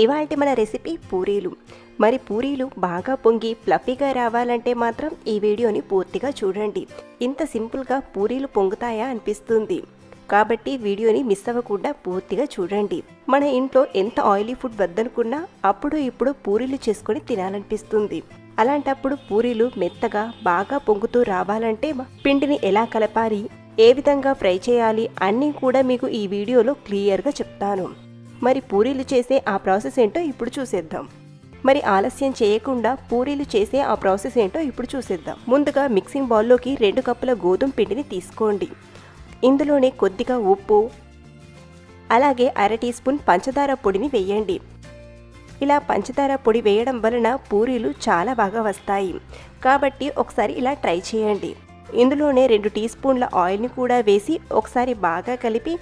ఇవాల్టి మన రెసిపీ పూరీలు. మరి పూరీలు బాగా పొంగి ఫ్లఫీగా రావాలంటే మాత్రం ఈ వీడియోని పూర్తిగా చూడండి. ఇంత సింపుల్గా పూరీలు పొంగుతాయా అనిపిస్తుంది. కాబట్టి వీడియోని మిస్ అవ్వకుండా పూర్తిగా చూడండి. మన ఇంట్లో ఎంత ఆయిలీ ఫుడ్ వద్దనుకున్నా అప్పుడు ఇప్పుడు పూరీలు చేసుకొని తినాలనిపిస్తుంది. అలాంటప్పుడు పూరీలు మెత్తగా బాగా పొంగుతూ రావాలంటే పిండిని ఎలా కలపాలి, ఏ విధంగా ఫ్రై చేయాలి అన్నీ కూడా మీకు ఈ వీడియోలో క్లియర్గా చెప్తాను. మరి పూరీలు చేసే ఆ ప్రాసెస్ ఏంటో ఇప్పుడు చూసేద్దాం. మరి ఆలస్యం చేయకుండా పూరీలు చేసే ఆ ప్రాసెస్ ఏంటో ఇప్పుడు చూసేద్దాం. ముందుగా మిక్సింగ్ బౌల్లోకి 2 కప్పుల గోధుమ పిండిని తీసుకోండి. ఇందులోనే కొద్దిగా ఉప్పు, అలాగే 1/2 టీ స్పూన్ పంచదార పొడిని వేయండి. ఇలా పంచదార పొడి వేయడం వలన పూరీలు చాలా బాగా వస్తాయి. కాబట్టి ఒకసారి ఇలా ట్రై చేయండి. ఇందులోనే 2 టీ స్పూన్ల ఆయిల్ని కూడా వేసి ఒకసారి బాగా కలిపి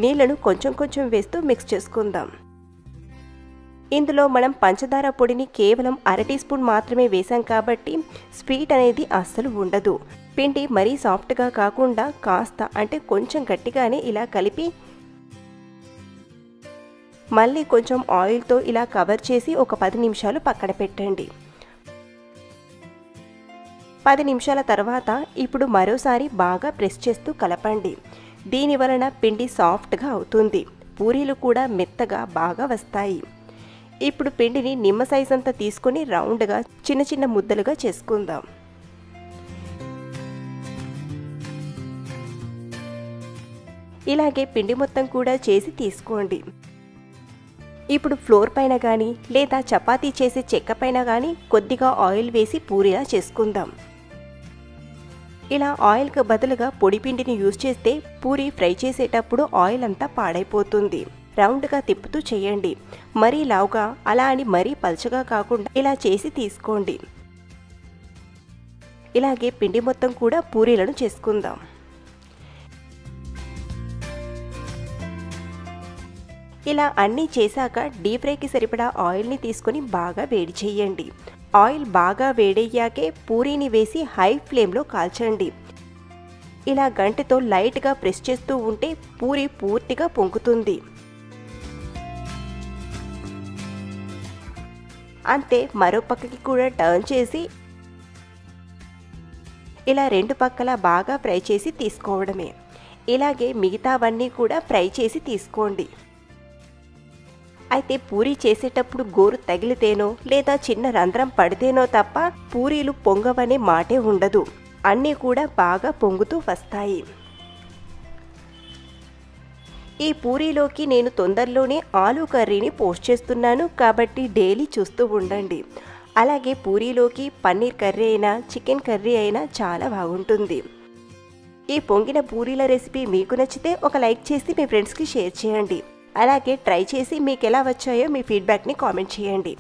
నీళ్లను కొంచెం కొంచెం వేస్తూ మిక్స్ చేసుకుందాం. ఇందులో మనం పంచదార పొడిని కేవలం 1/2 టీ స్పూన్ మాత్రమే వేసాం కాబట్టి స్వీట్ అనేది అస్సలు ఉండదు. పిండి మరీ సాఫ్ట్గా కాకుండా కాస్త అంటే కొంచెం గట్టిగానే ఇలా కలిపి మళ్ళీ కొంచెం ఆయిల్తో ఇలా కవర్ చేసి ఒక 10 నిమిషాలు పక్కన పెట్టండి. 10 నిమిషాల తర్వాత ఇప్పుడు మరోసారి బాగా ప్రెస్ చేస్తూ కలపండి. దీని వలన పిండి సాఫ్ట్గా అవుతుంది. పూరీలు కూడా మెత్తగా బాగా వస్తాయి. ఇప్పుడు పిండిని నిమ్మ సైజ్ అంతా తీసుకొని రౌండ్గా చిన్న చిన్న ముద్దలుగా చేసుకుందాం. ఇలాగే పిండి మొత్తం కూడా చేసి తీసుకోండి. ఇప్పుడు ఫ్లోర్ పైన కానీ లేదా చపాతీ చేసే చెక్క పైన కానీ కొద్దిగా ఆయిల్ వేసి పూరీలా చేసుకుందాం. ఇలా ఆయిల్కి బదులుగా పొడి పిండిని యూజ్ చేస్తే పూరీ ఫ్రై చేసేటప్పుడు ఆయిల్ అంతా పాడైపోతుంది. రౌండ్గా తిప్పుతూ చేయండి. మరీ లావుగా అలా అని మరీ పల్చగా కాకుండా ఇలా చేసి తీసుకోండి. ఇలాగే పిండి మొత్తం కూడా పూరీలను చేసుకుందాం. ఇలా అన్నీ చేశాక డీప్ ఫ్రైకి సరిపడా ఆయిల్ని తీసుకొని బాగా వేడి చేయండి. ఆయిల్ బాగా వేడయ్యాకే పూరీని వేసి హై ఫ్లేమ్లో కాల్చండి. ఇలా గంటెతో లైట్గా ప్రెస్ చేస్తూ ఉంటే పూరీ పూర్తిగా పొంగుతుంది. అంతే, మరో పక్కకి కూడా టర్న్ చేసి ఇలా 2 పక్కల బాగా ఫ్రై చేసి తీసుకోవడమే. ఇలాగే మిగతావన్నీ కూడా ఫ్రై చేసి తీసుకోండి. అయితే పూరీ చేసేటప్పుడు గోరు తగిలితేనో లేదా చిన్న రంధ్రం పడితేనో తప్ప పూరీలు పొంగవనే మాటే ఉండదు. అన్నీ కూడా బాగా పొంగుతూ వస్తాయి. ఈ పూరీలోకి నేను తొందరలోనే ఆలూ కర్రీని పోస్ట్ చేస్తున్నాను కాబట్టి డైలీ చూస్తూ ఉండండి. అలాగే పూరీలోకి పన్నీర్ కర్రీ అయినా చికెన్ కర్రీ అయినా చాలా బాగుంటుంది. ఈ పొంగిన పూరీల రెసిపీ మీకు నచ్చితే ఒక లైక్ చేసి మీ ఫ్రెండ్స్కి షేర్ చేయండి. అలాగే ట్రై చేసి మీకు ఎలా వచ్చాయో మీ ఫీడ్బ్యాక్ని కామెంట్ చేయండి.